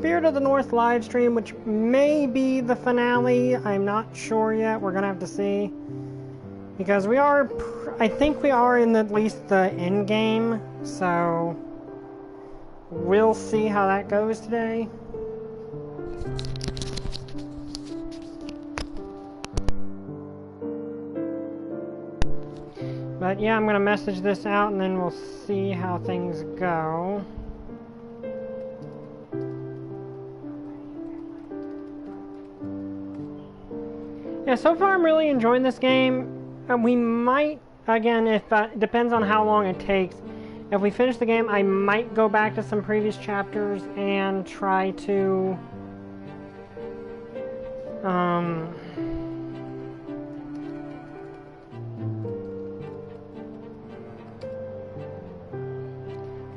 Spirit of the North live stream, which may be the finale. I'm not sure yet. We're gonna have to see. Because we are, I think we are in at least the end game, so we'll see how that goes today. But yeah, I'm gonna message this out and then we'll see how things go. Yeah, so far I'm really enjoying this game. We might, again, if depends on how long it takes. If we finish the game, I might go back to some previous chapters and try to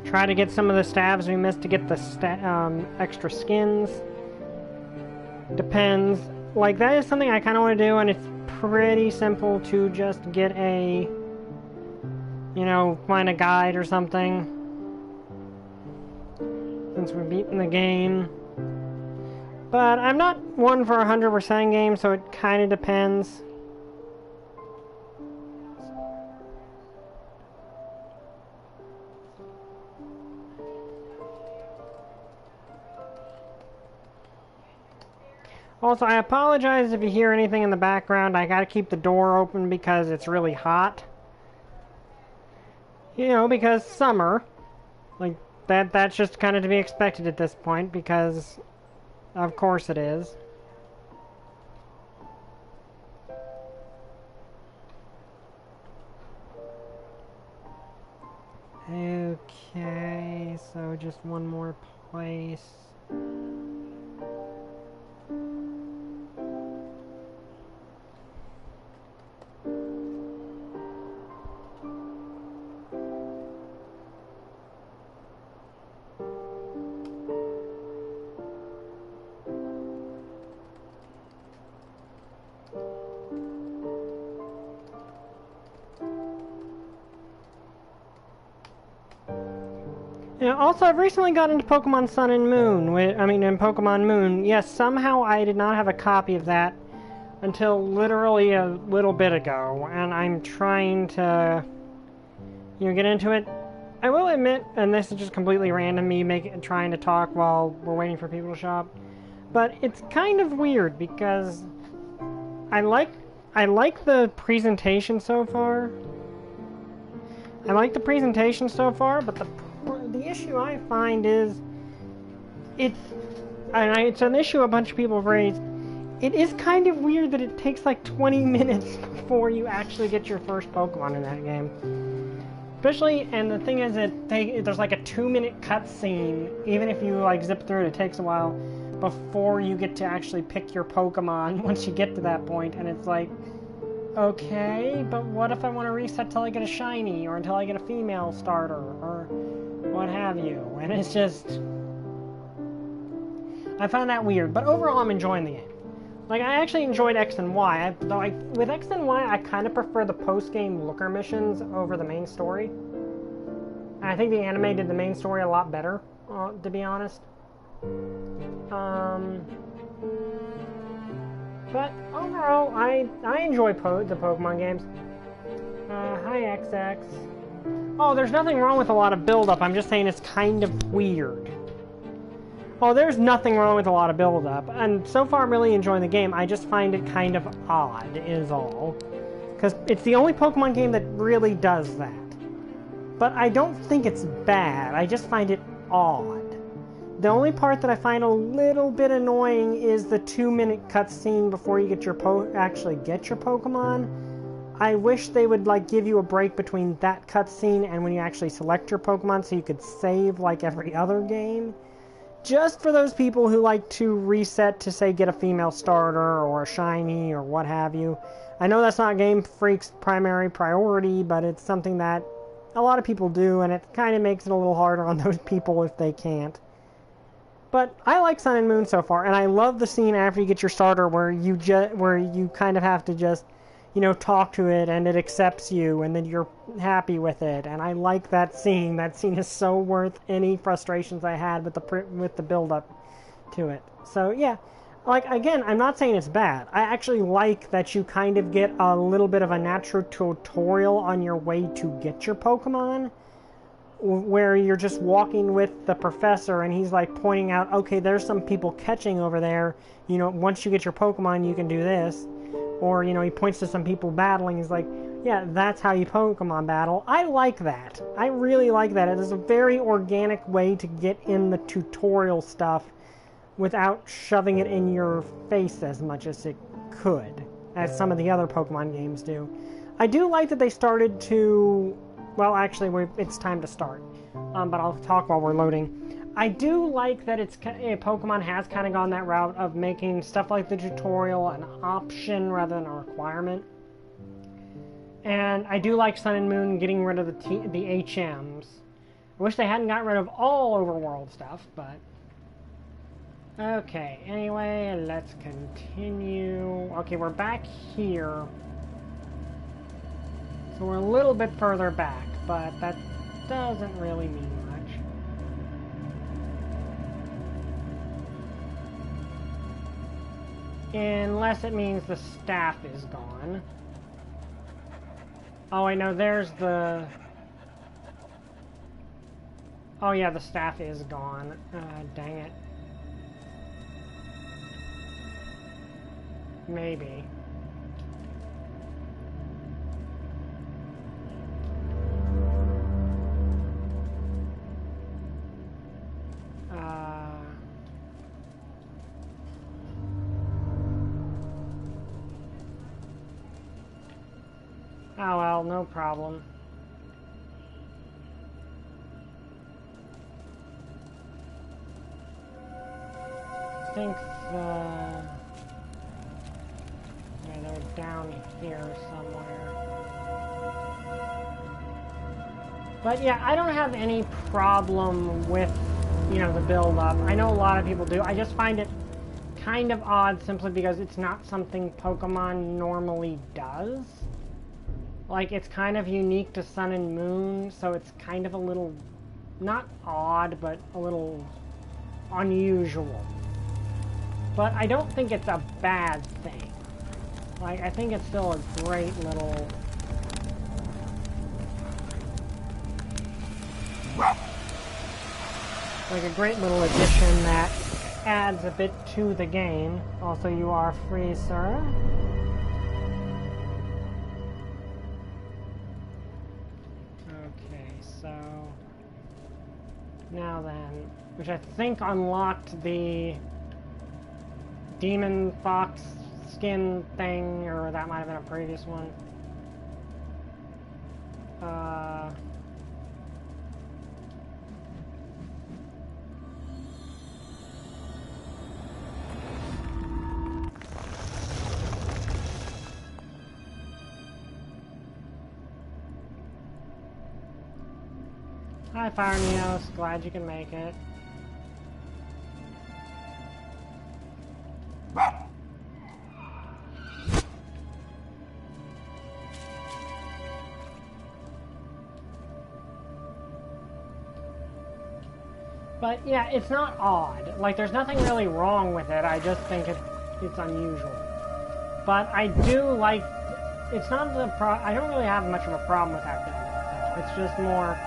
try to get some of the stabs we missed to get the extra skins. Depends. Like, that is something I kind of want to do, and it's pretty simple to just get a, you know, find a guide or something. Since we're beating the game. But I'm not one for 100% game, so it kind of depends. Also, I apologize if you hear anything in the background. I gotta keep the door open because it's really hot. You know, because summer. Like, that's just kind of to be expected at this point, because of course it is. Okay, so just one more place. Also, I've recently got into Pokemon Sun and Moon. In Pokemon Moon. Yes, somehow I did not have a copy of that until literally a little bit ago, and I'm trying to, you know, get into it. I will admit, and this is just completely random, me trying to talk while we're waiting for people to show up, but it's kind of weird because I like the presentation so far. I like the presentation so far, but the issue I find is it's an issue a bunch of people have raised. It is kind of weird that it takes like 20 minutes before you actually get your first Pokemon in that game. Especially, and the thing is there's like a 2-minute cutscene. Even if you like zip through it, it takes a while before you get to actually pick your Pokemon once you get to that point. And it's like, okay, but what if I want to reset till I get a shiny, or until I get a female starter, or what have you? And it's just, I found that weird. But overall, I'm enjoying the game. Like, I actually enjoyed X and Y. With X and Y, I kind of prefer the post-game looker missions over the main story. And I think the anime did the main story a lot better, to be honest. But overall, I enjoy the Pokemon games. Hi, XX. Oh, there's nothing wrong with a lot of build-up. I'm just saying it's kind of weird. Oh, there's nothing wrong with a lot of build-up. And so far, I'm really enjoying the game. I just find it kind of odd, is all. Because it's the only Pokemon game that really does that. But I don't think it's bad. I just find it odd. The only part that I find a little bit annoying is the 2-minute cutscene before you get actually get your Pokemon. I wish they would like give you a break between that cutscene and when you actually select your Pokemon so you could save like every other game. Just for those people who like to reset to, say, get a female starter or a shiny or what have you. I know that's not Game Freak's primary priority, but it's something that a lot of people do, and it kind of makes it a little harder on those people if they can't. But I like Sun and Moon so far, and I love the scene after you get your starter where you kind of have to just, you know, talk to it and it accepts you and then you're happy with it. And I like that scene. That scene is so worth any frustrations I had with the build-up to it. So yeah, like again, I'm not saying it's bad. I actually like that you kind of get a little bit of a natural tutorial on your way to get your Pokemon, where you're just walking with the professor and he's like pointing out, okay, there's some people catching over there. You know, once you get your Pokemon, you can do this. Or, you know, he points to some people battling. He's like, yeah, that's how you Pokemon battle. I like that. I really like that. It is a very organic way to get in the tutorial stuff without shoving it in your face as much as it could, as some of the other Pokemon games do. I do like that they started to... Well, actually, it's time to start. But I'll talk while we're loading. I do like that Pokemon has kind of gone that route of making stuff like the tutorial an option rather than a requirement. And I do like Sun and Moon getting rid of the HMs. I wish they hadn't gotten rid of all overworld stuff, but... Okay, anyway, let's continue. Okay, we're back here. So we're a little bit further back, but that doesn't really mean much. Unless it means the staff is gone. Oh, I know, there's the... Oh yeah, the staff is gone. Dang it. Maybe. Oh well, no problem. I think yeah, they're down here somewhere. But yeah, I don't have any problem with, you know, the build-up. I know a lot of people do. I just find it kind of odd simply because it's not something Pokemon normally does. Like, it's kind of unique to Sun and Moon, so it's kind of a little, not odd, but a little unusual. But I don't think it's a bad thing. Like, I think it's still a great little... like a great little addition that adds a bit to the game. Also, you are free, sir. Okay, so... now then, which I think unlocked the Demon Fox skin thing, or that might have been a previous one. Hi, Fire Neos. Glad you can make it. But yeah, it's not odd. Like, there's nothing really wrong with it. I just think it's unusual. But I do like... it's not the I don't really have much of a problem with that thing. It's just more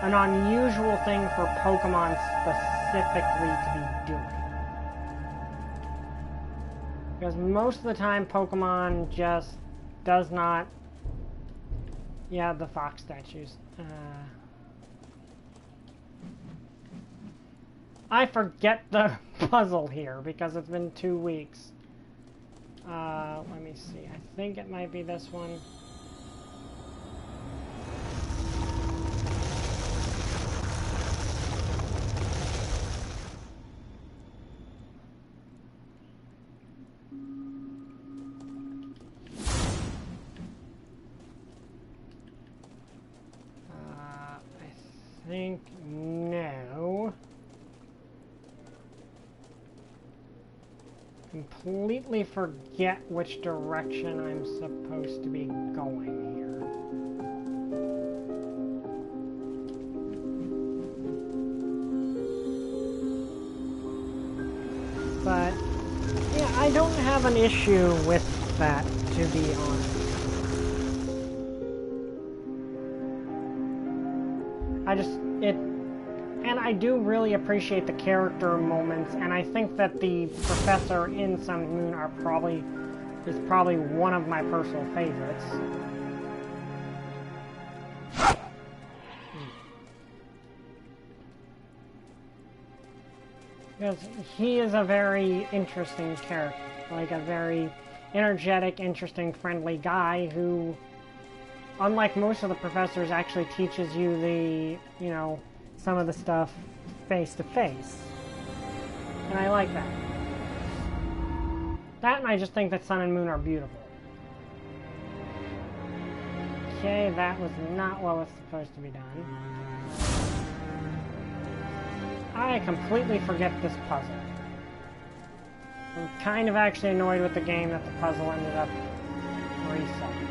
an unusual thing for Pokemon specifically to be doing. Because most of the time, Pokemon just does not... yeah, the fox statues. I forget the puzzle here because it's been 2 weeks. Let me see. I think it might be this one. I think no. Completely forget which direction I'm supposed to be going here. But, yeah, I don't have an issue with that, to be honest. And I do really appreciate the character moments, and I think that the professor in Sun and Moon is probably one of my personal favorites. Because he is a very interesting character, like a very energetic, interesting, friendly guy who, unlike most of the professors, actually teaches you the, you know, some of the stuff face to face. And I like that. That, and I just think that Sun and Moon are beautiful. Okay, that was not what was supposed to be done. I completely forget this puzzle. I'm kind of actually annoyed with the game that the puzzle ended up resetting.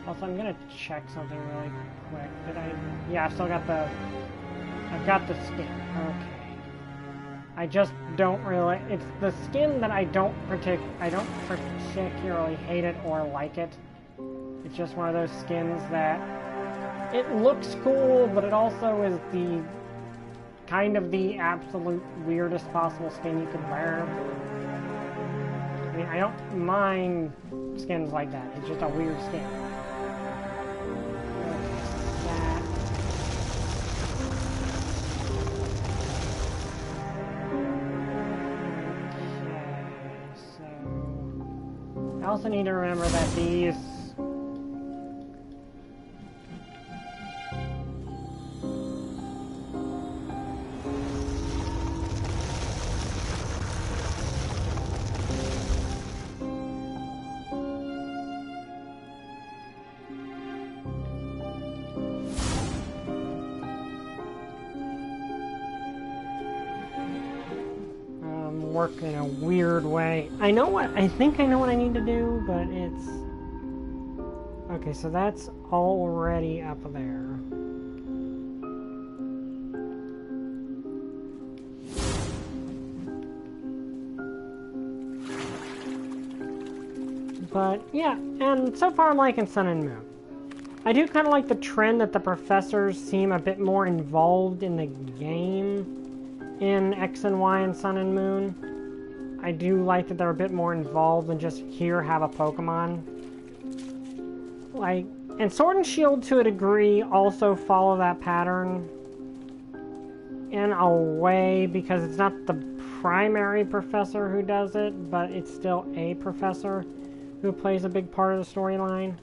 Also, I'm gonna check something really quick. Did I? Yeah, I've got the skin. Okay. I just don't really. It's the skin that I don't particularly hate it or like it. It's just one of those skins that it looks cool, but it also is the kind of the absolute weirdest possible skin you could wear. I mean, I don't mind skins like that. It's just a weird skin. I also need to remember that these work in a weird way. I think I know what I need to do, but it's... Okay, so that's already up there. But, yeah, and so far I'm liking Sun and Moon. I do kind of like the trend that the professors seem a bit more involved in the game in X and Y and Sun and Moon. I do like that they're a bit more involved than just here have a Pokemon. Like, and Sword and Shield to a degree also follow that pattern in a way because it's not the primary professor who does it, but it's still a professor who plays a big part of the storyline.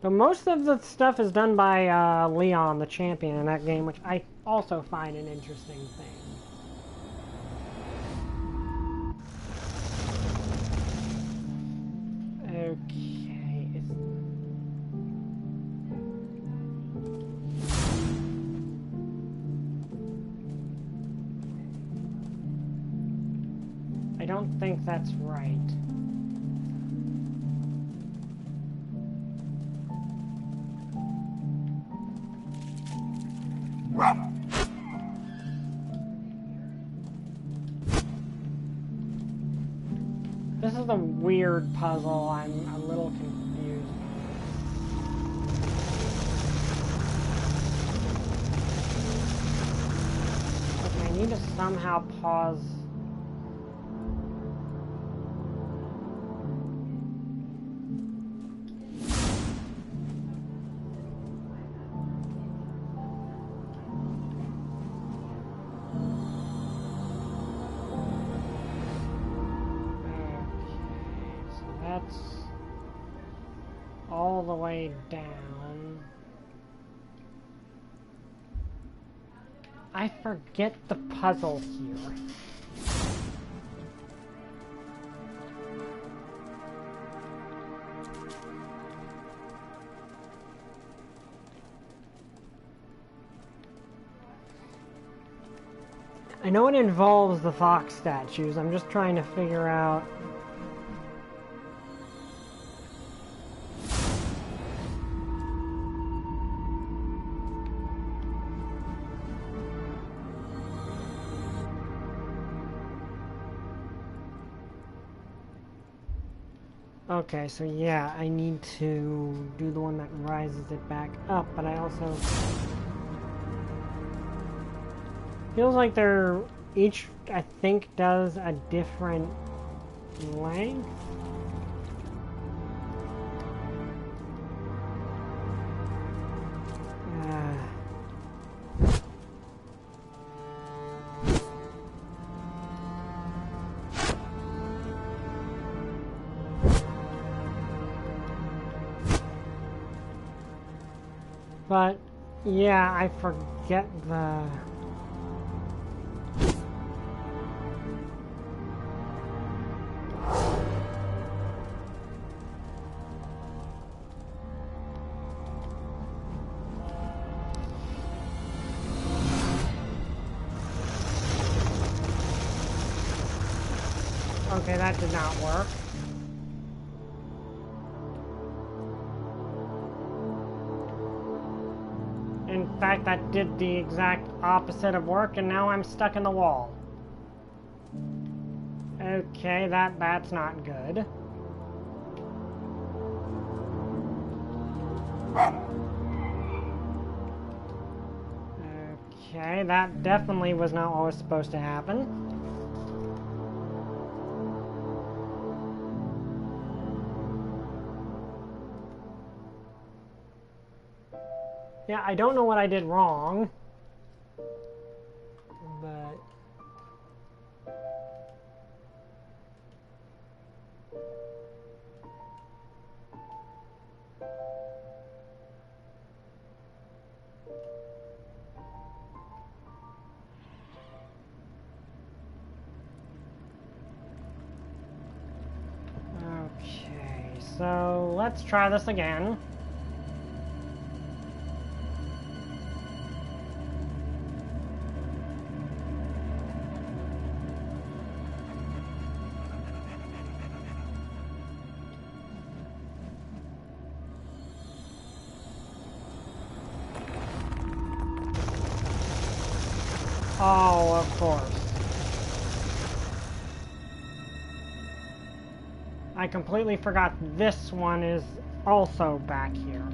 But most of the stuff is done by Leon, the champion in that game, which I also find an interesting thing. Okay. I don't think that's right. This is a weird puzzle. I'm a little confused. Okay, I need to somehow pause. All the way down. I forget the puzzle here. I know it involves the fox statues. I'm just trying to figure out. Okay, so yeah, I need to do the one that rises it back up, but I also... Feels like they're... Each, I think, does a different length? But, yeah, I forget the... Okay, that did not work. In fact, that did the exact opposite of work, and now I'm stuck in the wall. Okay, that's not good. Okay, that definitely was not what was supposed to happen. Yeah, I don't know what I did wrong, but... Okay, so let's try this again. Oh, of course. I completely forgot this one is also back here.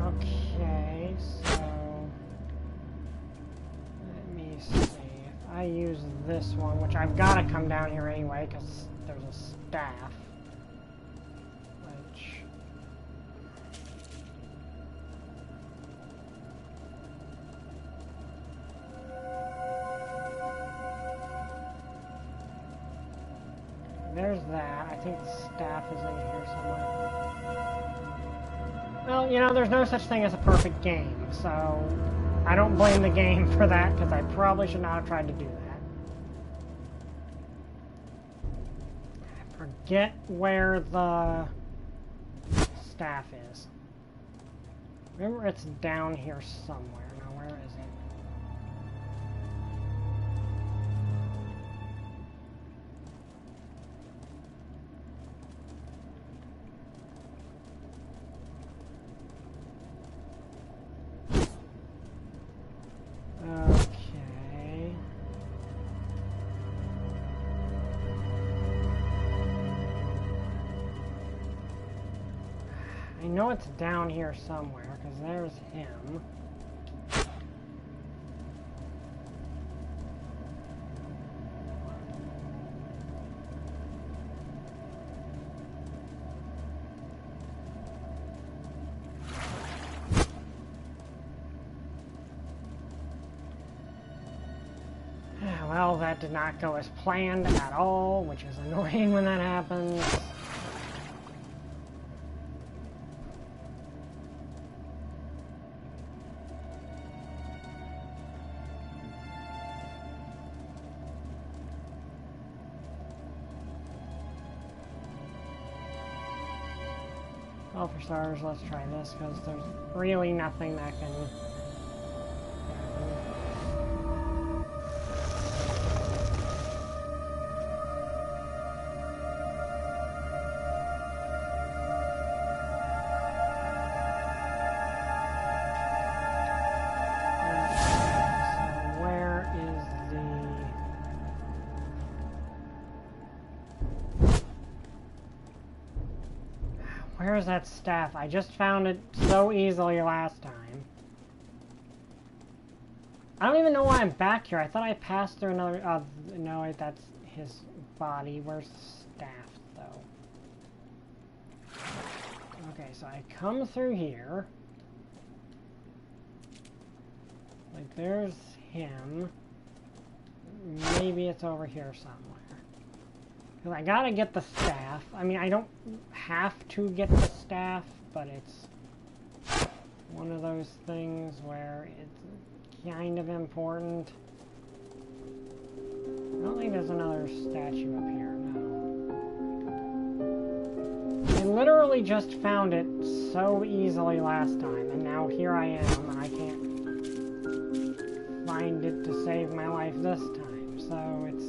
Okay, so... Let me see. If I use this one, which I've got to come down here anyway, because there's a staff. Which... There's that. I think the staff is in here somewhere. Well, you know, there's no such thing as a perfect game, so I don't blame the game for that, because I probably should not have tried to do that. I forget where the staff is. Remember, it's down here somewhere. Now, where is it? Okay. I know it's down here somewhere, because there's him. Well, that did not go as planned at all, which is annoying when that happens. Well, for starters, let's try this, because there's really nothing that can... Where is that staff? I just found it so easily last time. I don't even know why I'm back here. I thought I passed through another... no, that's his body. Where's the staff, though? Okay, so I come through here. Like, there's him. Maybe it's over here somewhere. Because I gotta get the staff. I mean, I don't have to get the staff, but it's one of those things where it's kind of important. I don't think there's another statue up here, no. I literally just found it so easily last time, and now here I am, and I can't find it to save my life this time, so it's...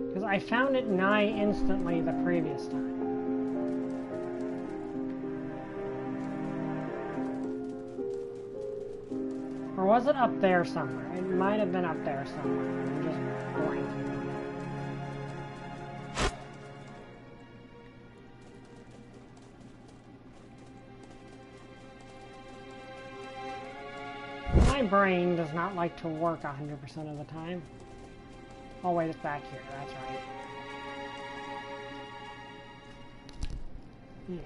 Because I found it nigh instantly the previous time. Or was it up there somewhere? It might have been up there somewhere. I'm just blanking on it. My brain does not like to work 100% of the time. Oh wait, it's back here. That's right. Yeah.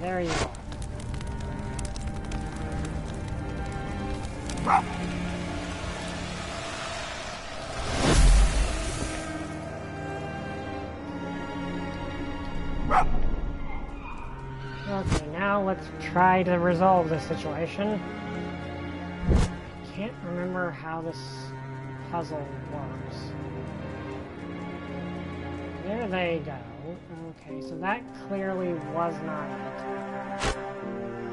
There you go. Okay, now let's try to resolve this situation. I can't remember how this puzzle works. There they go. Okay, so that clearly was not it.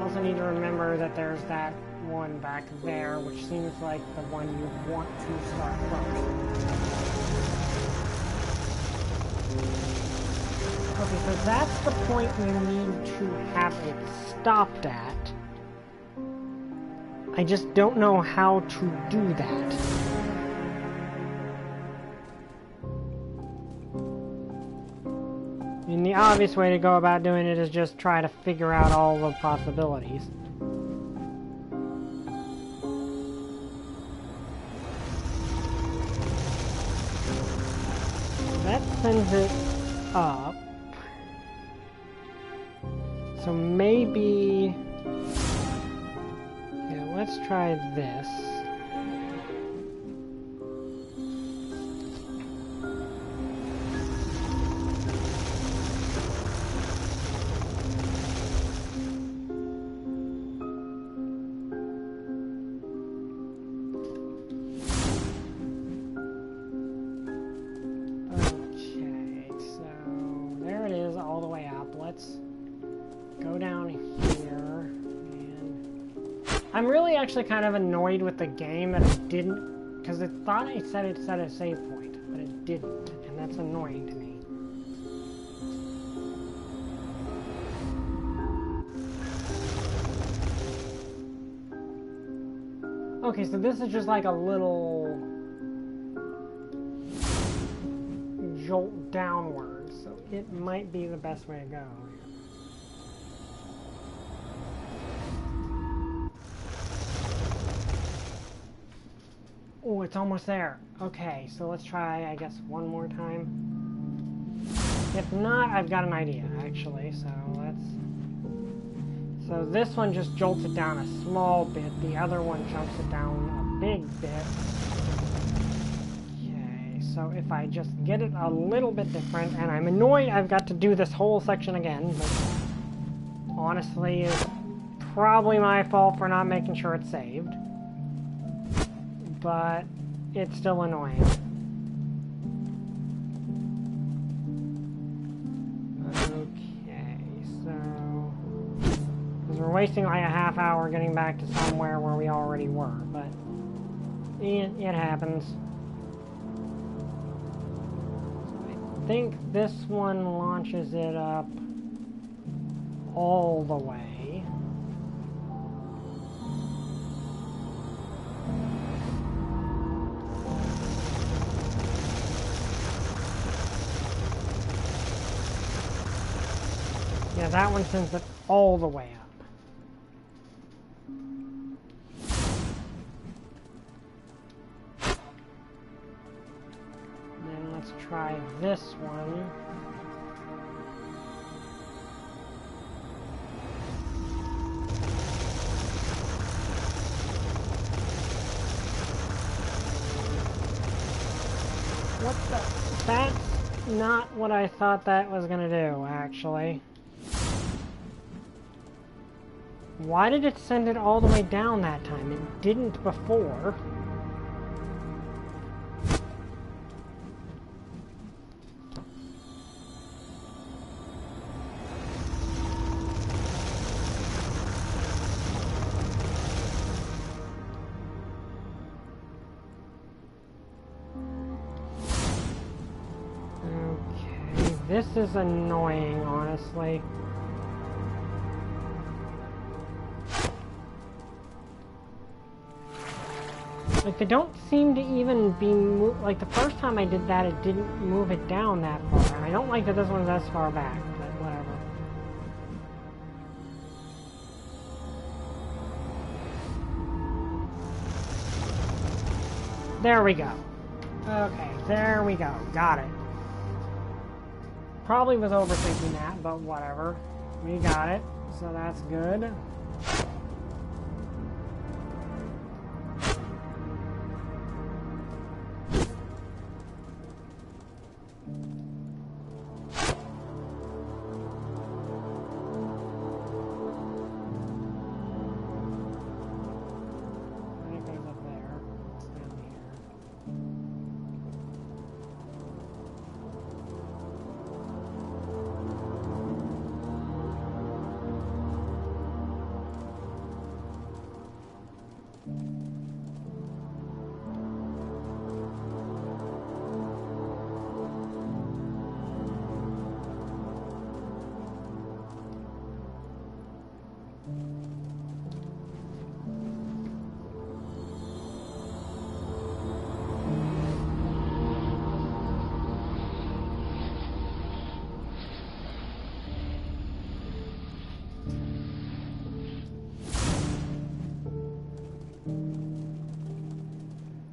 Also need to remember that there's that one back there, which seems like the one you want to start first. Okay, so that's the point you need to have it stopped at. I just don't know how to do that. I mean, the obvious way to go about doing it is just try to figure out all the possibilities. That sends it up. So maybe... Yeah, let's try this. I'm really actually kind of annoyed with the game that it didn't, because it thought it said a save point, but it didn't, and that's annoying to me. Okay, so this is just like a little jolt downward, so it might be the best way to go. Oh, it's almost there. Okay, so let's try, I guess, one more time. If not, I've got an idea, actually, so let's... So this one just jolts it down a small bit, the other one jumps it down a big bit. Okay, so if I just get it a little bit different, and I'm annoyed I've got to do this whole section again, but honestly, it's probably my fault for not making sure it's saved. But it's still annoying. Okay, so... Because we're wasting like a half hour getting back to somewhere where we already were, but... It happens. I think this one launches it up all the way. because that one sends it all the way up. Then let's try this one. What the? That's not what I thought that was gonna do, actually. Why did it send it all the way down that time? It didn't before. Okay, this is annoying, honestly. Like, they don't seem to even be like, the first time I did that, it didn't move it down that far. And I don't like that this one's as far back, but whatever. There we go. Okay, there we go. Got it. Probably was overthinking that, but whatever. We got it, so that's good.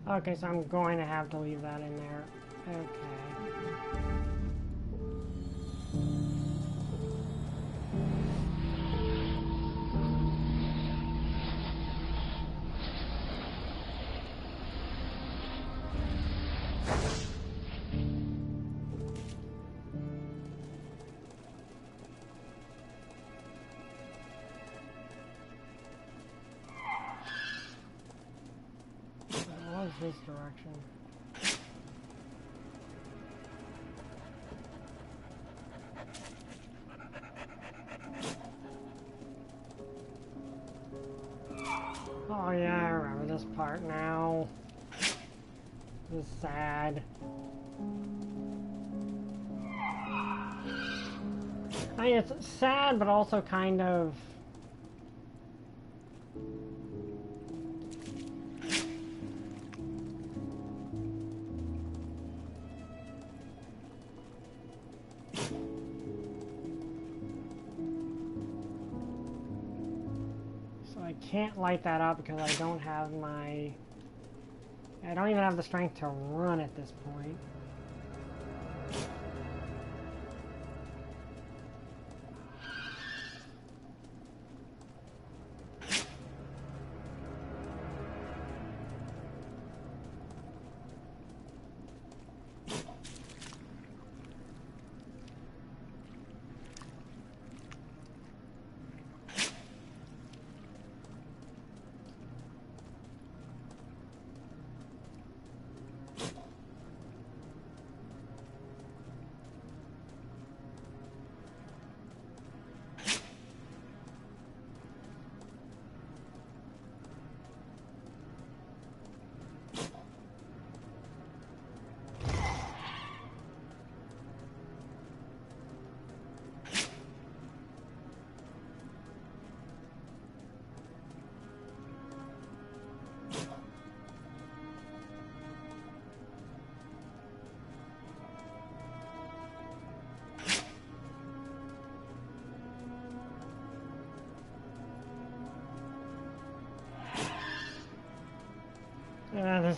Okay, so I'm going to have to leave that in there. Okay. This direction. Oh yeah, I remember this part now. This is sad. I mean, it's sad, but also kind of... can't light that up because I don't have my... I don't even have the strength to run at this point.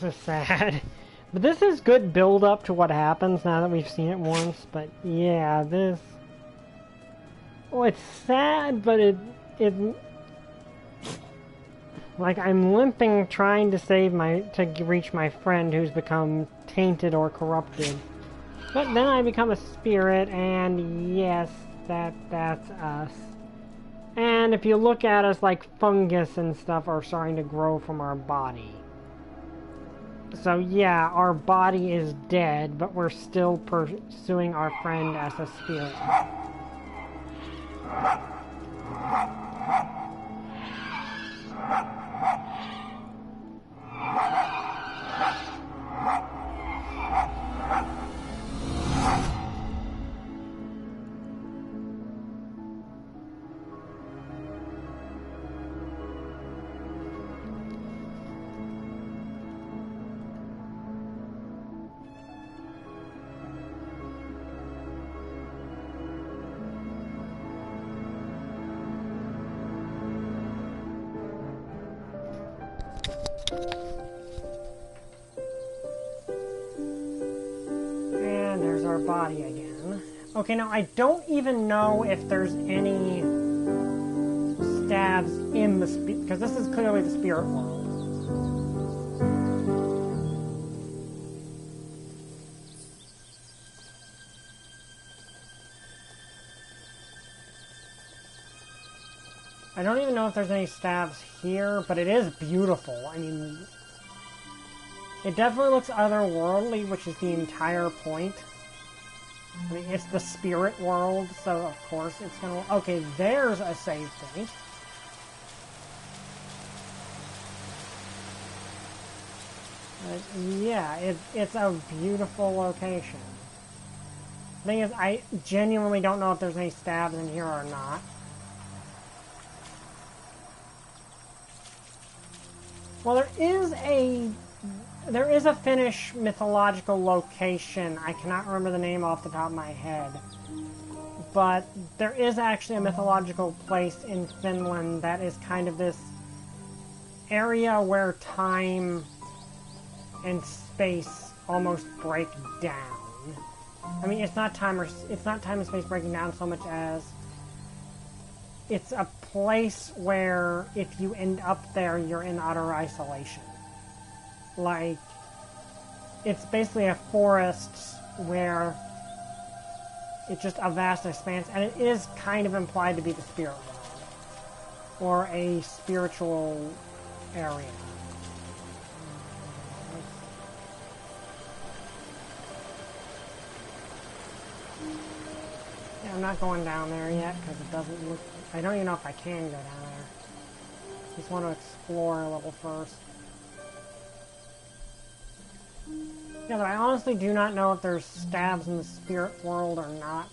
this is sad. But this is good build up to what happens now that we've seen it once. But yeah, this... Oh, it's sad, but it... Like, I'm limping trying to save to reach my friend who's become tainted or corrupted. But then I become a spirit, and yes, that's us. And if you look at us, like, fungus and stuff are starting to grow from our body. So yeah, our body is dead, but we're still pursuing our friend as a spirit. And there's our body again. Okay, now I don't even know if there's any stabs in the because this is clearly the spirit world. I don't even know if there's any stabs here, but it is beautiful. I mean, it definitely looks otherworldly, which is the entire point. I mean, it's the spirit world, so of course it's gonna... Okay, there's a save point. Yeah, it's a beautiful location. Thing is, I genuinely don't know if there's any stabs in here or not. Well, there is a Finnish mythological location. I cannot remember the name off the top of my head. But there is actually a mythological place in Finland that is kind of this area where time and space almost break down. I mean, it's not time and space breaking down so much as it's a place where if you end up there, you're in utter isolation. Like, it's basically a forest where it's just a vast expanse, and it is kind of implied to be the spirit world, or a spiritual area. Yeah, I'm not going down there yet, because it doesn't look... I don't even know if I can go down there. Just want to explore a little first. Yeah, but I honestly do not know if there's stabs in the spirit world or not.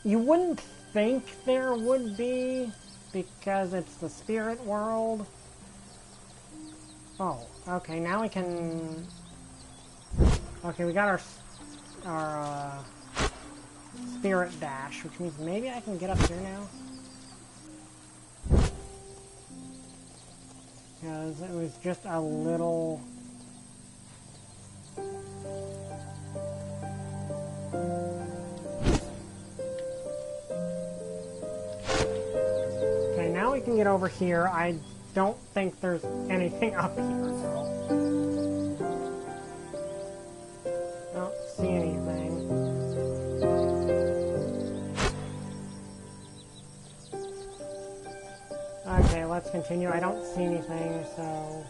You wouldn't think there would be, because it's the spirit world. Oh, okay, now we can... Okay, we got our spirit dash, which means maybe I can get up here now. Because it was just a little... Okay, now we can get over here. I don't think there's anything up here, though. Don't see anything. Okay, let's continue. I don't see anything, so...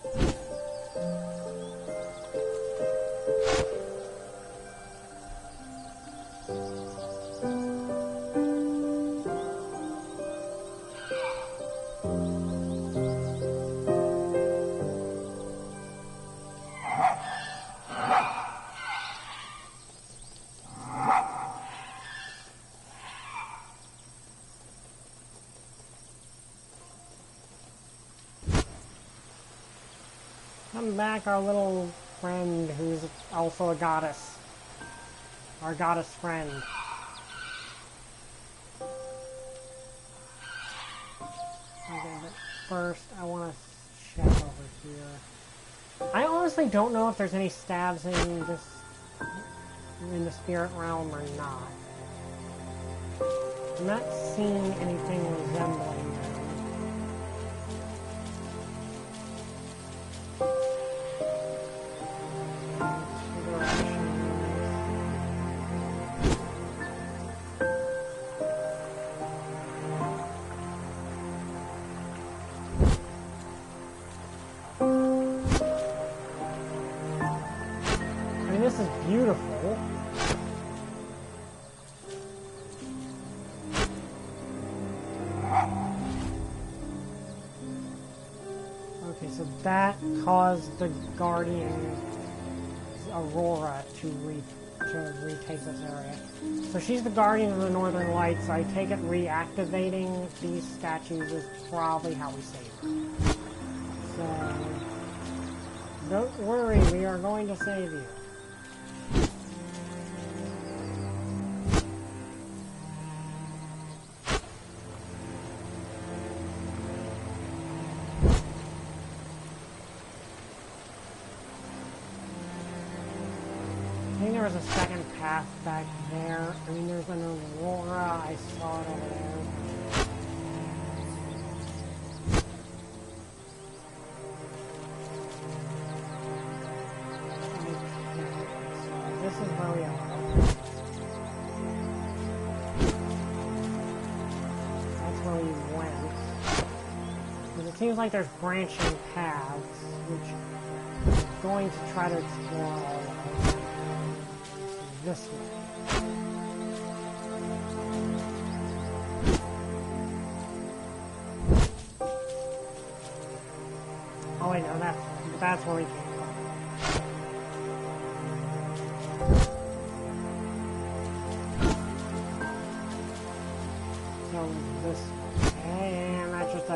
Come back, our little friend who's also a goddess. Our goddess friend. Okay, but first I want to check over here. I honestly don't know if there's any stabs in the spirit realm or not. I'm not seeing anything resembling them. I mean, this is beautiful. Okay, so that caused the Guardian Aurora to retake this area. So she's the Guardian of the Northern Lights, so I take it reactivating these statues is probably how we save her. So, don't worry, we are going to save you. I think there was a second path back there. I mean, there's an Aurora. I saw it over there. Okay, so this is where we are. That's where we went. Because it seems like there's branching paths, which I'm going to try to explore all of them. This way. Oh wait, no, that's where we came from. So this way, and that's just a...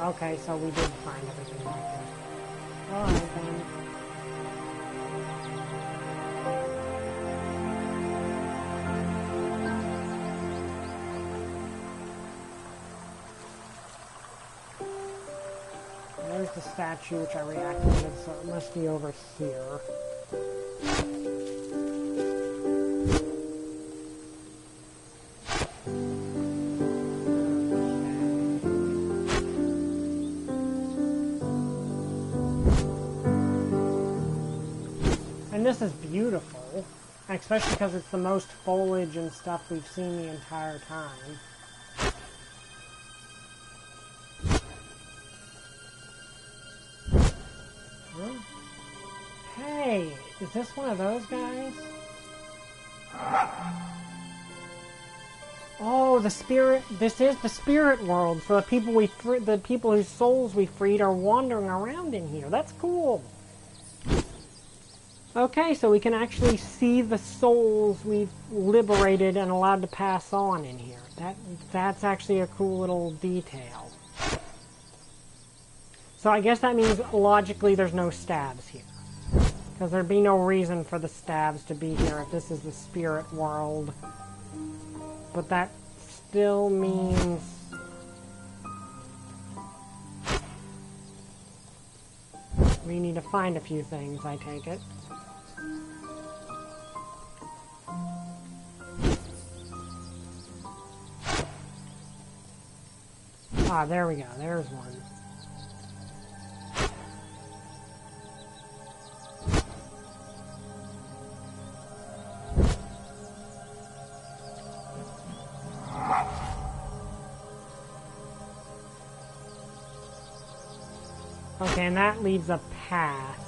Okay, so we did find everything back there. Alright then. There's the statue which I reactivated, so it must be over here. And this is beautiful, especially because it's the most foliage and stuff we've seen the entire time. Hey, is this one of those guys? Oh, the spirit. This is the spirit world. So the people whose souls we freed are wandering around in here. That's cool. Okay, so we can actually see the souls we've liberated and allowed to pass on in here. That's actually a cool little detail. So I guess that means logically there's no stabs here. Because there'd be no reason for the stabs to be here if this is the spirit world. But that still means... we need to find a few things, I take it. Ah, there we go. There's one. Okay, and that leaves a path.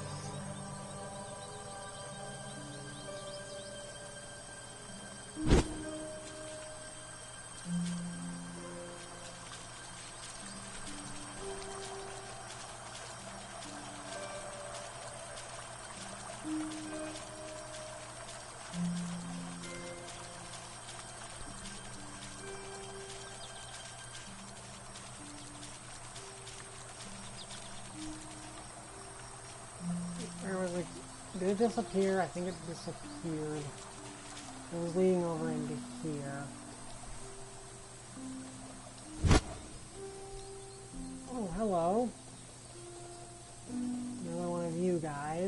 Did it disappear? I think it disappeared. It was leading over into here. Oh, hello. Another one of you guys.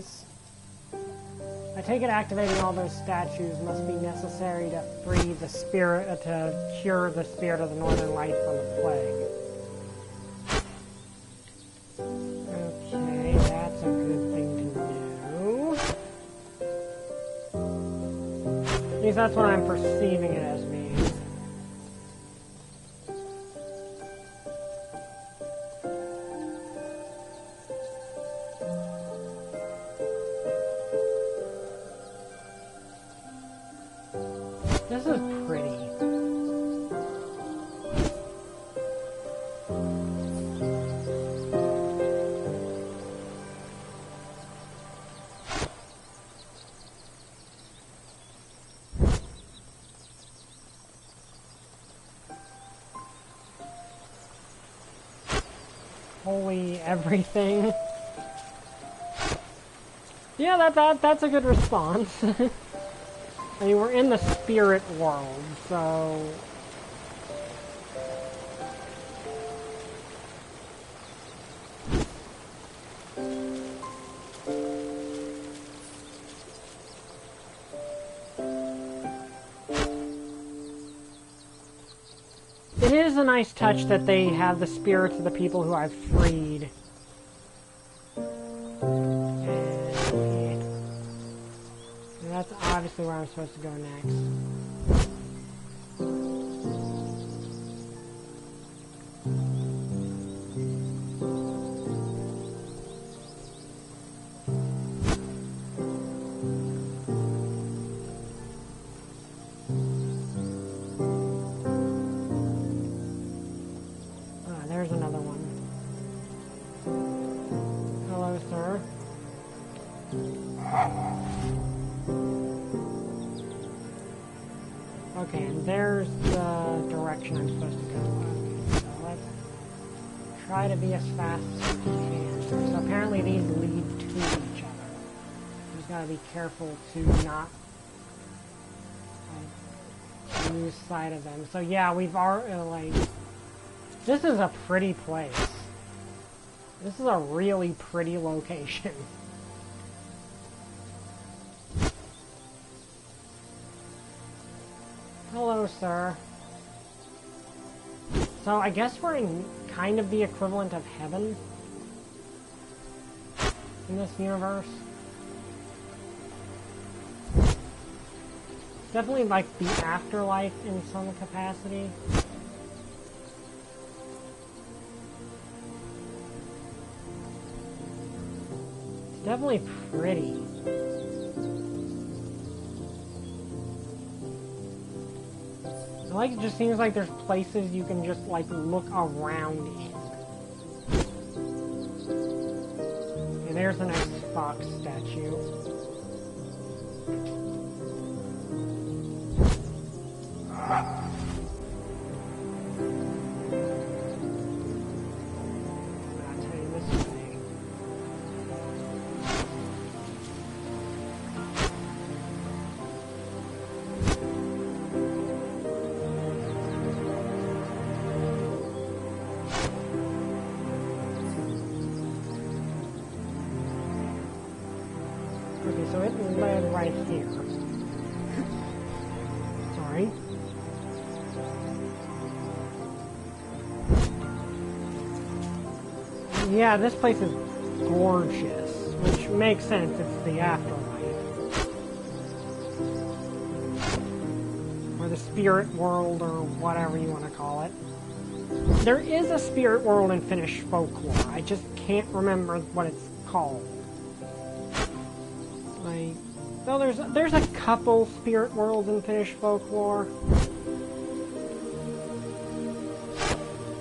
take it activating all those statues must be necessary to free the spirit, to cure the spirit of the Northern Light from the plague. Okay, that's a good thing to do. At least that's what I'm perceiving it as being. This is pretty. Holy everything. Yeah, that's a good response. I mean, we're in the spirit world, so... It is a nice touch that they have the spirits of the people who I've freed. That's obviously where I'm supposed to go next. Ah, there's another one. Hello, sir. Okay, and there's the direction I'm supposed to go. Okay, so let's try to be as fast as we can. So apparently these lead to each other. You just gotta be careful to not lose sight of them. So yeah, we've already, this is a pretty place. This is a really pretty location. Hello, sir. So I guess we're in kind of the equivalent of heaven in this universe. It's definitely like the afterlife in some capacity. It's definitely pretty. Like, it just seems like there's places you can just, like, look around in. Okay, there's the next fox statue. I'll tell you this thing. Okay, so it led right here. Sorry. Yeah, this place is gorgeous, which makes sense, it's the afterlife. Or the spirit world, or whatever you want to call it. There is a spirit world in Finnish folklore, I just can't remember what it's called. Like, well, there's a couple spirit worlds in Finnish folklore.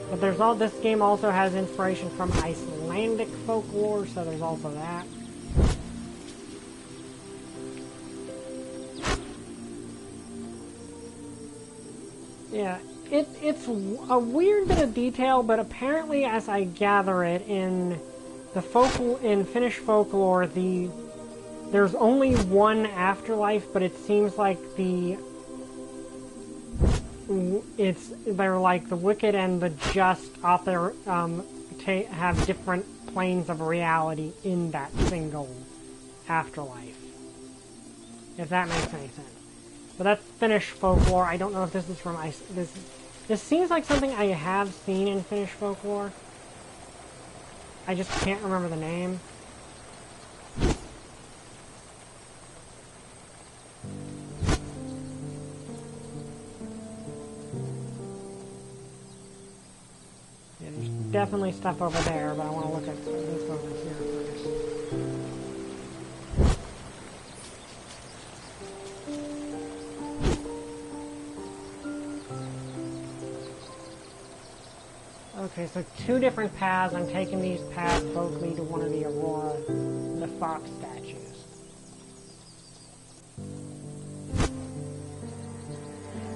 But this game also has inspiration from Icelandic folklore, so there's also that. Yeah, it's a weird bit of detail, but apparently, as I gather it, in Finnish folklore, there's only one afterlife, but it seems like they're like the wicked and the just out there have different planes of reality in that single afterlife. if that makes any sense. But that's Finnish folklore. I don't know if this is from this seems like something I have seen in Finnish folklore. I just can't remember the name. Yeah, there's definitely stuff over there, but I want to look at this over here first. Okay, so two different paths. I'm taking these paths both lead to one of the Aurora, the fox statues.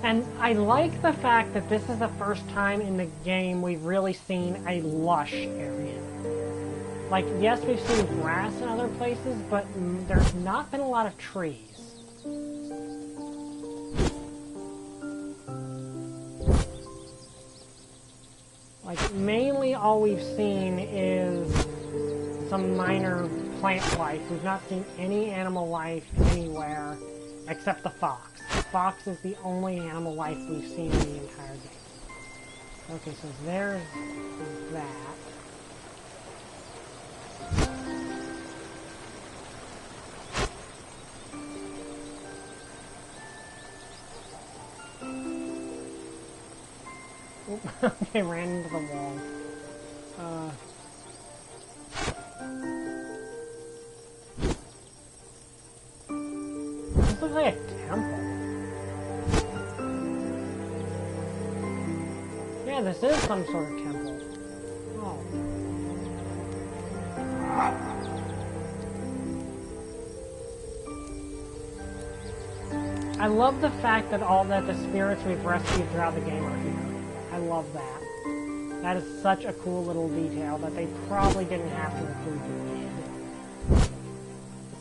And I like the fact that this is the first time in the game we've really seen a lush area. Like, yes, we've seen grass in other places, but there's not been a lot of trees. Like, mainly all we've seen is some minor plant life. We've not seen any animal life anywhere except the fox. The fox is the only animal life we've seen in the entire game. Okay, so there's that. Okay, ran into the wall. This looks like a temple. Yeah, this is some sort of temple. Oh. I love the fact that the spirits we've rescued throughout the game are here. I love that. That is such a cool little detail that they probably didn't have to include in.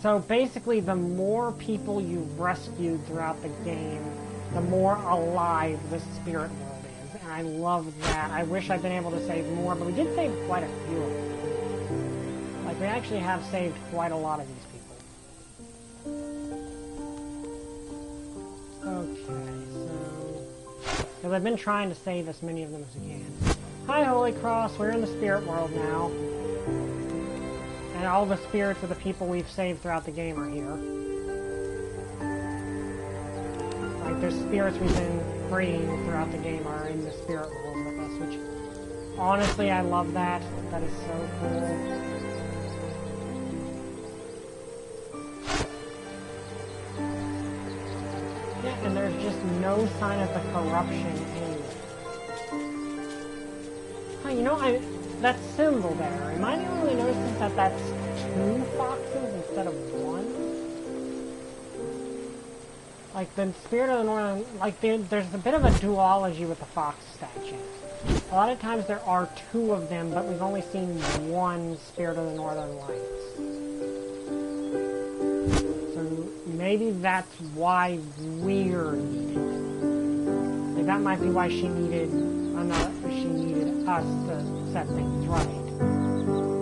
So basically, the more people you've rescued throughout the game, the more alive the spirit world is. And I love that. I wish I'd been able to save more, but we did save quite a few of them. Like, we actually have saved quite a lot of these people. Okay, so... because I've been trying to save as many of them as I can. Hi, Holy Cross. We're in the spirit world now. And all the spirits of the people we've saved throughout the game are here. Like, there's spirits we've been freeing throughout the game are in the spirit world with us, which, honestly, I love that. That is so cool. Yeah, and there's just no sign of the corruption anywhere. Huh, you know, that symbol there, am I the only noticing that that's two foxes instead of one? Like, the Spirit of the Northern... like, there's a bit of a duology with the fox statues. A lot of times there are two of them, but we've only seen one Spirit of the Northern Lights. So maybe that's why we're needed. Like, that might be why she needed us to set things right.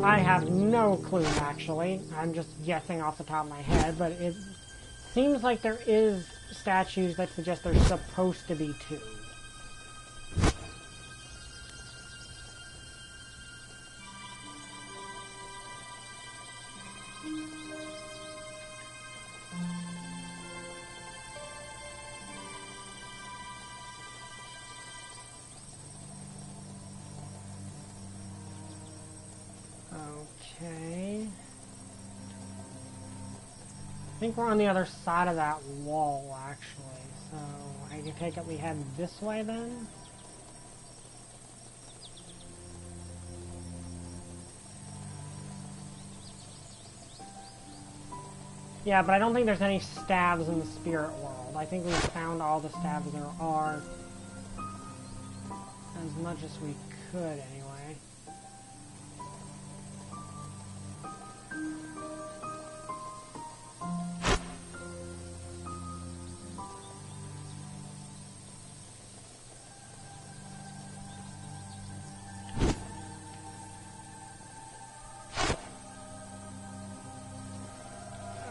I have no clue, actually. I'm just guessing off the top of my head, but it seems like there is statues that suggest there's supposed to be two. Okay. I think we're on the other side of that wall, actually. So, I can take it we head this way, then? Yeah, but I don't think there's any stabs in the spirit world. I think we've found all the stabs there are. As much as we could, anyway.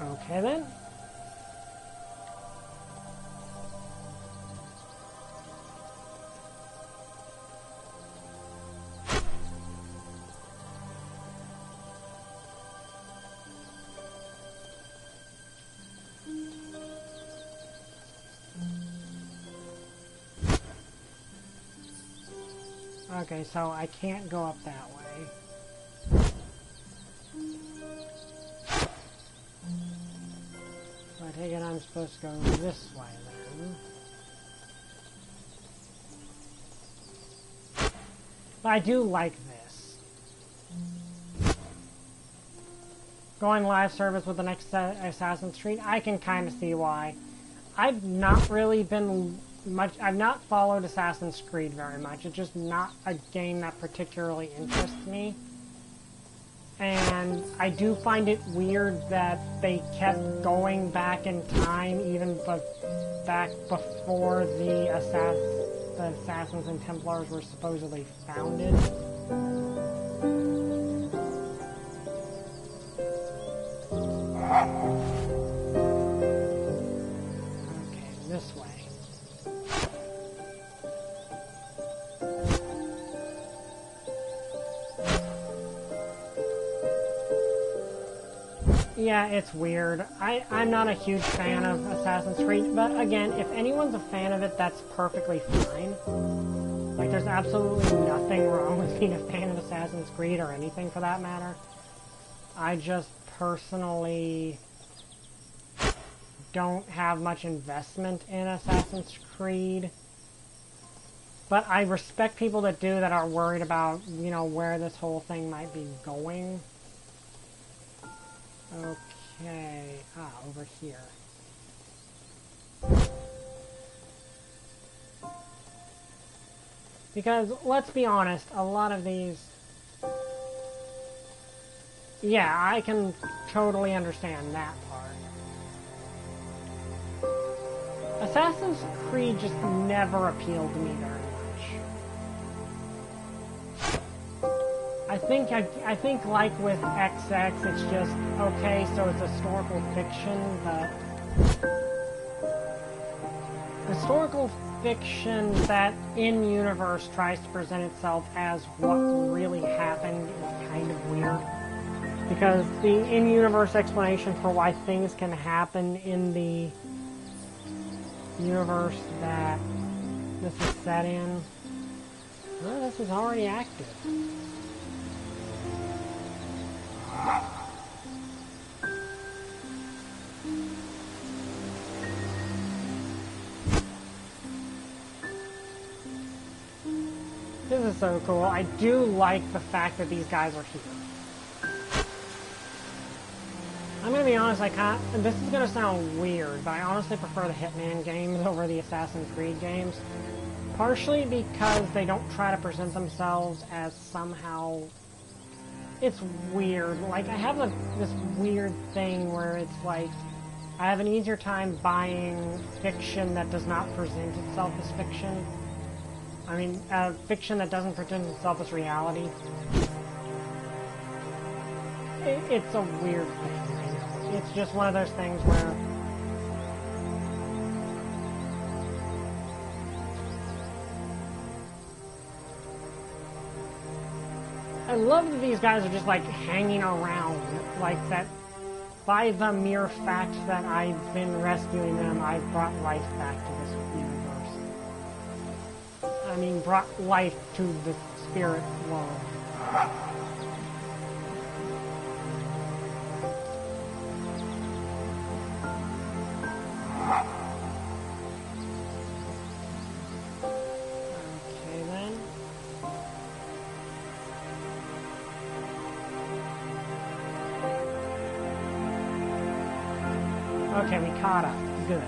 Okay, then. Okay, so I can't go up that way. So I take it I'm supposed to go this way then. But I do like this. Going live service with the next Assassin's Creed, I can kind of see why. I've not really been much, I've not followed Assassin's Creed very much. It's just not a game that particularly interests me. And I do find it weird that they kept going back in time, even back before the Assassins and Templars were supposedly founded. Okay, this way. Yeah, it's weird. I'm not a huge fan of Assassin's Creed, but again, if anyone's a fan of it, that's perfectly fine. Like, there's absolutely nothing wrong with being a fan of Assassin's Creed, or anything for that matter. I just personally don't have much investment in Assassin's Creed. But I respect people that do, that are worried about, you know, where this whole thing might be going. Okay, over here. Because, let's be honest, a lot of these... Yeah, I can totally understand that part. Assassin's Creed just never appealed to me very much. I think like with XX, it's just, okay, so it's historical fiction, but... Historical fiction that in-universe tries to present itself as what really happened is kind of weird. Because the in-universe explanation for why things can happen in the universe that this is set in... Well, this is already active. This is so cool. I do like the fact that these guys are here. I'm gonna be honest, this is gonna sound weird, but I honestly prefer the Hitman games over the Assassin's Creed games. Partially because they don't try to present themselves as somehow... It's weird. Like, I have this weird thing where it's like, I have an easier time buying fiction that does not present itself as fiction. I mean, fiction that doesn't present itself as reality. It's a weird thing. It's just one of those things where... I love that these guys are just, like, hanging around, like, that by the mere fact that I've been rescuing them, I've brought life back to this universe. I mean, brought life to the spirit world. Okay, we caught up. Good.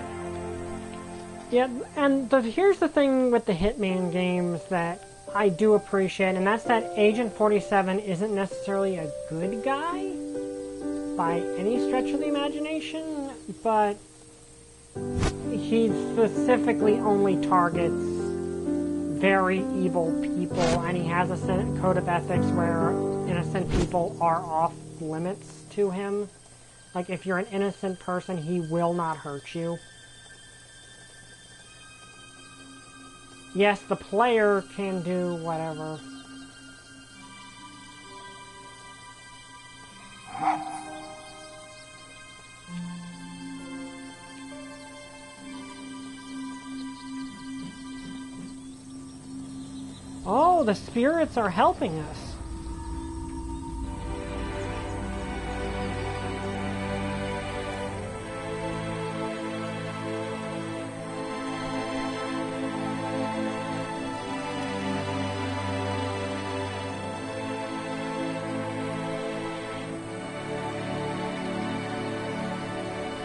Yeah, and here's the thing with the Hitman games that I do appreciate, and that's that Agent 47 isn't necessarily a good guy by any stretch of the imagination, but he specifically only targets very evil people, and he has a code of ethics where innocent people are off limits to him. Like, if you're an innocent person, he will not hurt you. Yes, the player can do whatever. Oh, the spirits are helping us.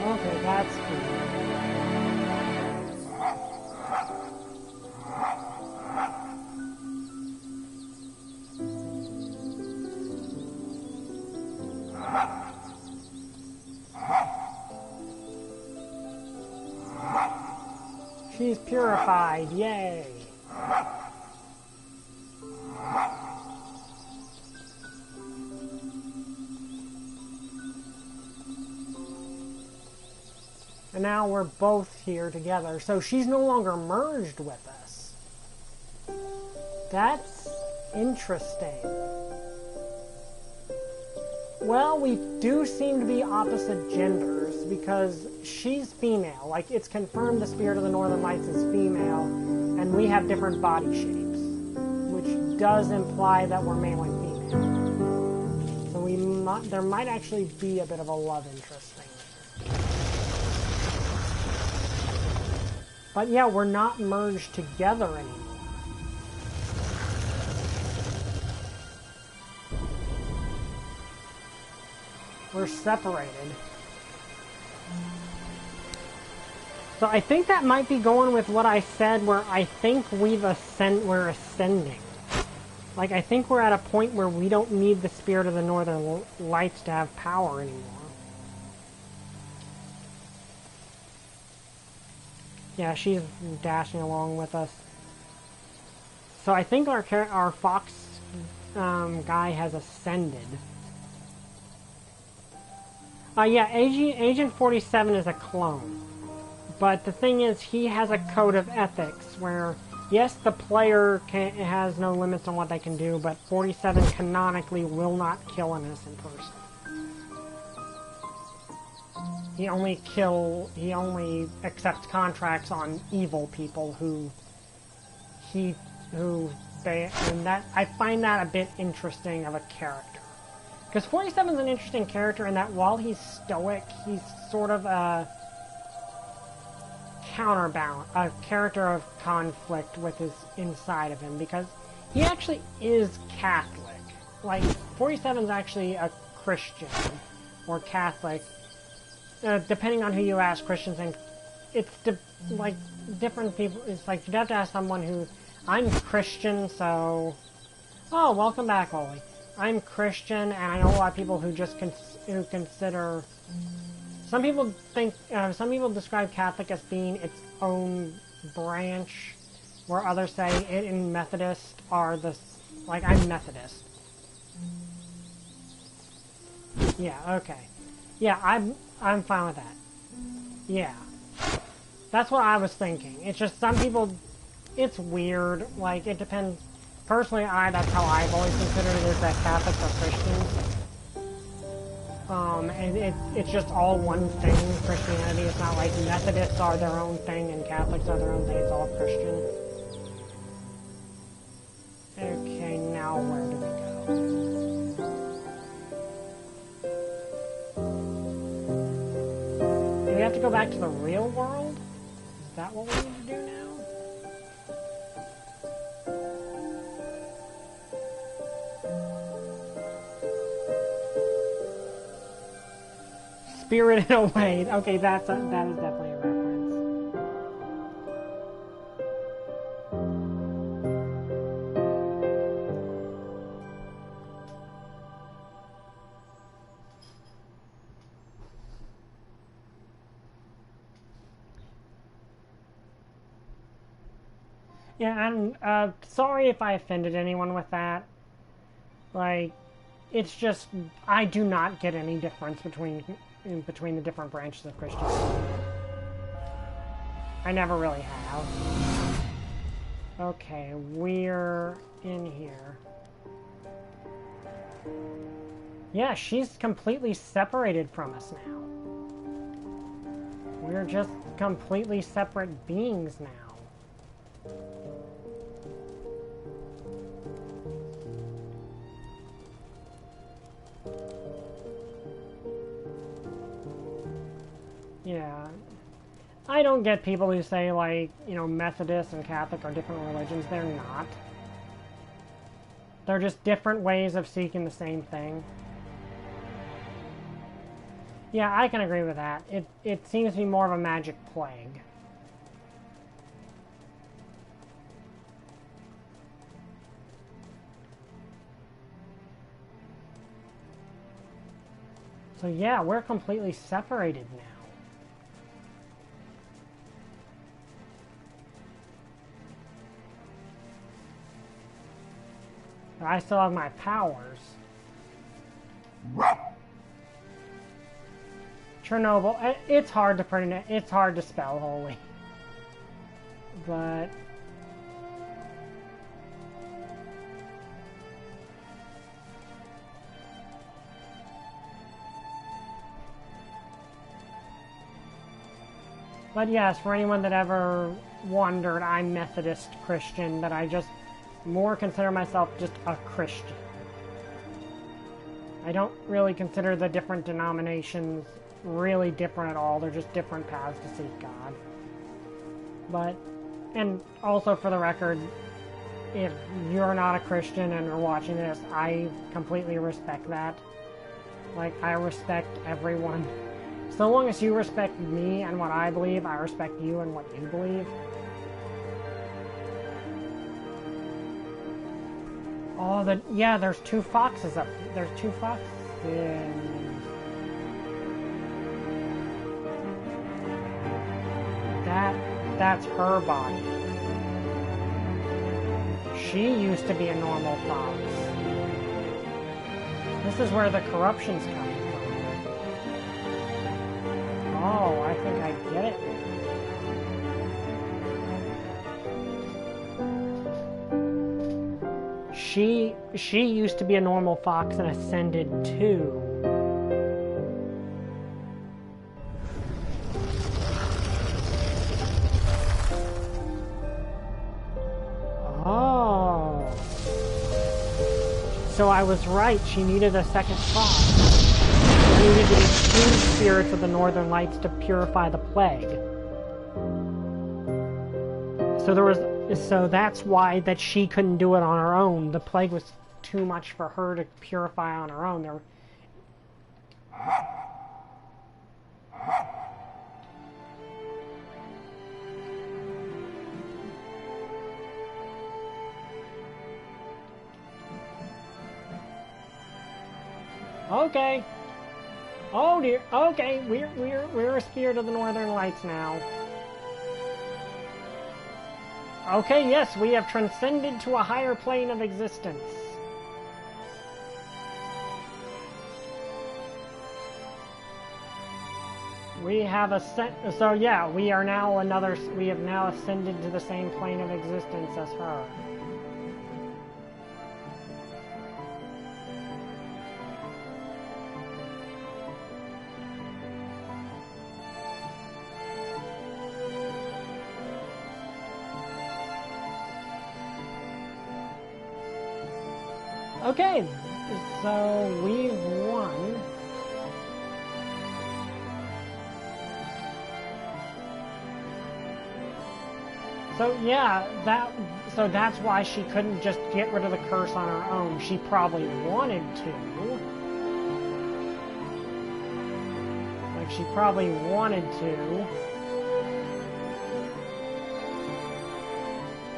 Okay, that's good. She's purified, yay! And now we're both here together, so she's no longer merged with us. That's interesting. Well, we do seem to be opposite genders, because she's female. Like, it's confirmed the Spirit of the Northern Lights is female, and we have different body shapes, which does imply that we're male and female. So there might actually be a bit of a love interest thing. But yeah, we're not merged together anymore. We're separated. So I think that might be going with what I said, where I think we're ascending. Like, I think we're at a point where we don't need the Spirit of the Northern Lights to have power anymore. Yeah, she's dashing along with us. So I think our fox guy has ascended. Yeah, Agent 47 is a clone. But the thing is, he has a code of ethics where, yes, the player has no limits on what they can do, but 47 canonically will not kill an innocent person. He only accepts contracts on evil people I find that a bit interesting of a character. Because 47 is an interesting character in that while he's stoic, he's sort of a counterbalance, a character of conflict with his inside of him, because he actually is Catholic. Like, 47 is actually a Christian, or Catholic, depending on who you ask. Christians, and it's like different people. It's like you'd have to ask someone who, I'm Christian, so, oh, welcome back, Oli. I'm Christian, and I know a lot of people who just who consider. Some people describe Catholic as being its own branch, where others say it in Methodist are like, I'm Methodist. Yeah, okay. Yeah, I'm fine with that. Yeah. That's what I was thinking. It's just some people, it's weird, like, it depends. Personally, that's how I've always considered it, is that Catholics are Christians. And it's just all one thing, Christianity. It's not like Methodists are their own thing and Catholics are their own thing. It's all Christian. Okay, now where do we go? Do we have to go back to the real world? Is that what we need to do now? Spirited Away. Okay, that is definitely a reference. Yeah, I'm sorry if I offended anyone with that. Like, it's just, I do not get any difference between the different branches of Christianity. I never really have. Okay, we're in here. Yeah, she's completely separated from us now. We're just completely separate beings now. I don't get people who say, like, you know, Methodist and Catholic are different religions. They're not. They're just different ways of seeking the same thing. Yeah, I can agree with that. It seems to be more of a magic plague. So yeah, we're completely separated now. But I still have my powers. Chernobyl, it's hard to pronounce, it's hard to spell holy. But yes, for anyone that ever wondered, I'm Methodist Christian, that I just more consider myself just a Christian. I don't really consider the different denominations really different at all. They're just different paths to seek God. But, and also for the record, if you're not a Christian and are watching this, I completely respect that. Like, I respect everyone. So long as you respect me and what I believe, I respect you and what you believe. Oh, yeah, there's two foxes up. There's two foxes. That's her body. She used to be a normal fox. This is where the corruption's coming from. Oh, I think I get it now. She used to be a normal fox and ascended too. Oh. So I was right, she needed a second fox. There needed to be two spirits of the Northern Lights to purify the plague. So that's why that she couldn't do it on her own. The plague was too much for her to purify on her own. Okay. Oh dear. Okay, we're a spirit of the Northern Lights now. Okay, yes, we have transcended to a higher plane of existence. We have so yeah, we have now ascended to the same plane of existence as her. Okay, so we've won. So yeah, that's why she couldn't just get rid of the curse on her own. She probably wanted to. Like, she probably wanted to.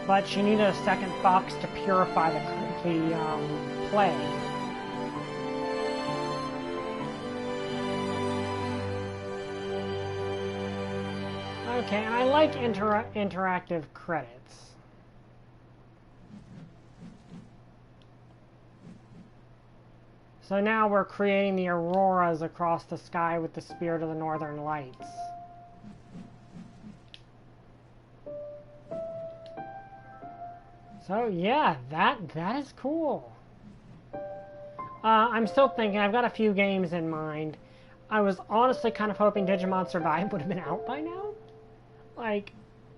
But she needed a second fox to purify the plague. Okay, and I like interactive credits. So now we're creating the auroras across the sky with the spirit of the Northern Lights. So yeah, that is cool. I'm still thinking, I've got a few games in mind. I was honestly kind of hoping Digimon Survive would have been out by now. Like,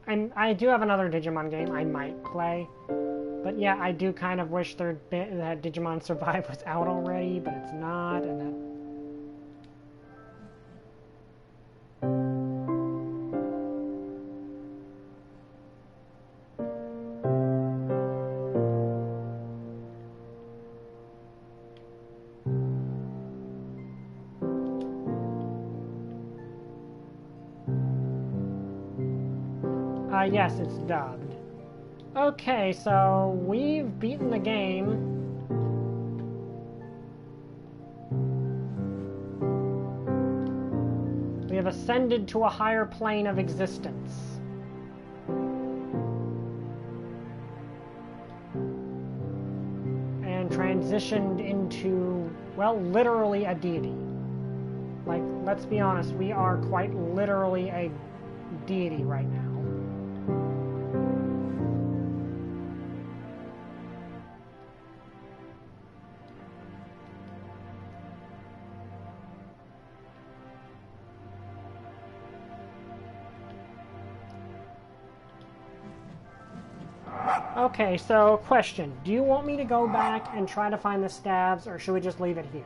I do have another Digimon game I might play. But yeah, I do kind of wish that Digimon Survive was out already, but it's not, and that... Yes, it's dubbed. Okay, so we've beaten the game. We have ascended to a higher plane of existence. And transitioned into, well, literally a deity. Like, let's be honest, we are quite literally a deity right now. Okay, so question. Do you want me to go back and try to find the stabs, or should we just leave it here?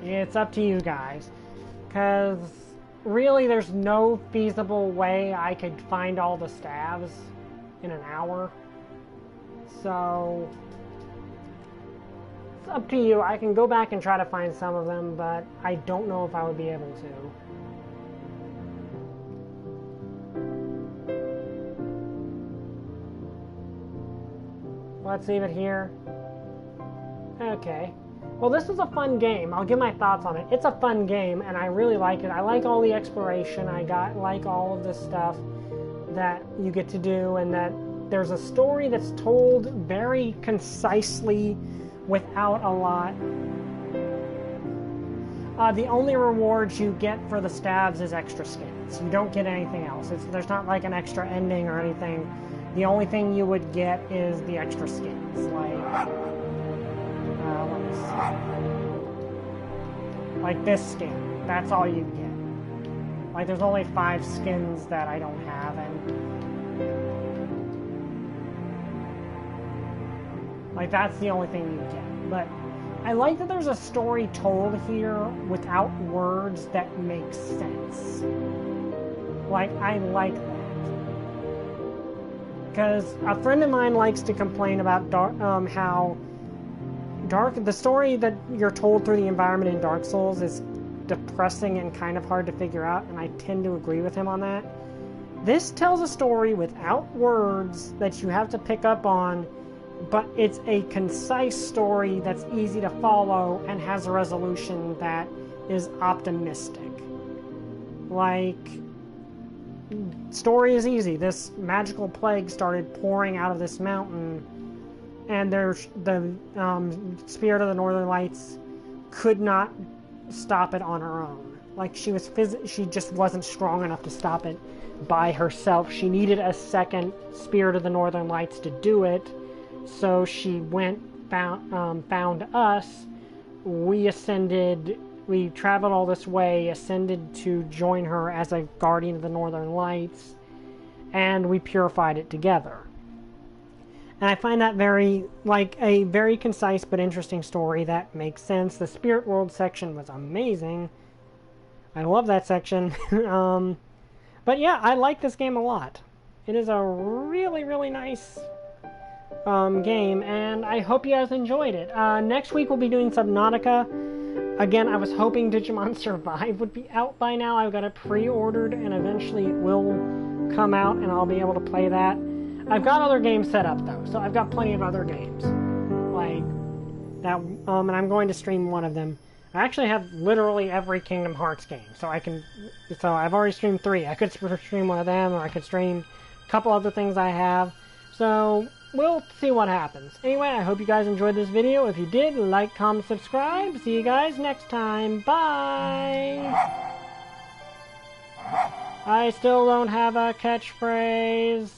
It's up to you guys. Because really there's no feasible way I could find all the stabs in an hour. So it's up to you. I can go back and try to find some of them, but I don't know if I would be able to. Let's leave it here. Okay. Well, this is a fun game. I'll give my thoughts on it. It's a fun game, and I really like it. I like all the exploration. like all of the stuff that you get to do, and that there's a story that's told very concisely without a lot. The only rewards you get for the stabs is extra skins. You don't get anything else. There's not like an extra ending or anything. The only thing you would get is the extra skins, like, let me see. Like this skin. That's all you get. Like, there's only 5 skins that I don't have, and like, that's the only thing you get. But I like that there's a story told here without words that makes sense. Like, I like that. Because a friend of mine likes to complain about how the story that you're told through the environment in Dark Souls is depressing and kind of hard to figure out, and I tend to agree with him on that. This tells a story without words that you have to pick up on, but it's a concise story that's easy to follow and has a resolution that is optimistic. Like, story is easy. This magical plague started pouring out of this mountain, and there's the Spirit of the Northern Lights could not stop it on her own. Like, she just wasn't strong enough to stop it by herself. She needed a second Spirit of the Northern Lights to do it. So she found us. We ascended. We traveled all this way, ascended to join her as a guardian of the Northern Lights, and we purified it together. And I find that a very concise but interesting story that makes sense. The Spirit World section was amazing. I love that section. But yeah, I like this game a lot. It is a really, really nice game, and I hope you guys enjoyed it. Next week we'll be doing Subnautica. Again, I was hoping Digimon Survive would be out by now. I've got it pre-ordered, and eventually it will come out, and I'll be able to play that. I've got other games set up, though, so I've got plenty of other games. Like that, and I'm going to stream one of them. I actually have literally every Kingdom Hearts game, so I've already streamed 3. I could stream one of them, or I could stream a couple other things I have. So we'll see what happens. Anyway, I hope you guys enjoyed this video. If you did, like, comment, subscribe. See you guys next time. Bye! I still don't have a catchphrase.